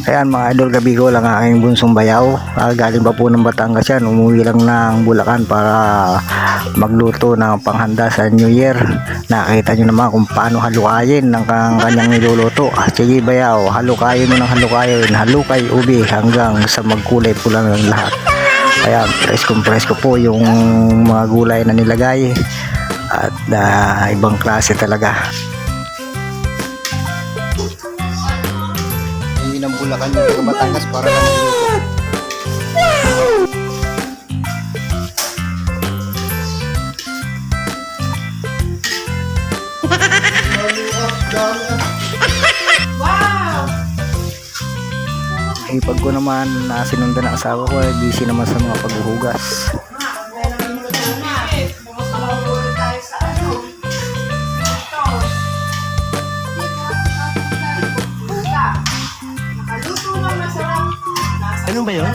Ayan mga idol, gabi ko lang ang aking bunsong bayaw. Galing pa po ng Batangas yan, umuwi lang ng Bulacan para magluto ng panghanda sa New Year. Nakita nyo naman kung paano halukayin ng kanyang niluluto. Sige bayaw, halukayin mo ng halukayin, halukay ubi hanggang sa magkulay pula ng lahat. Ayan, presko po yung mga gulay na nilagay at ibang klase talaga. Ng Bulacan yung Batangas para lang magluto. Wow! Pag ko naman sinundan ng asawa ko, busy naman sa mga paghuhugas. Ano ba yun?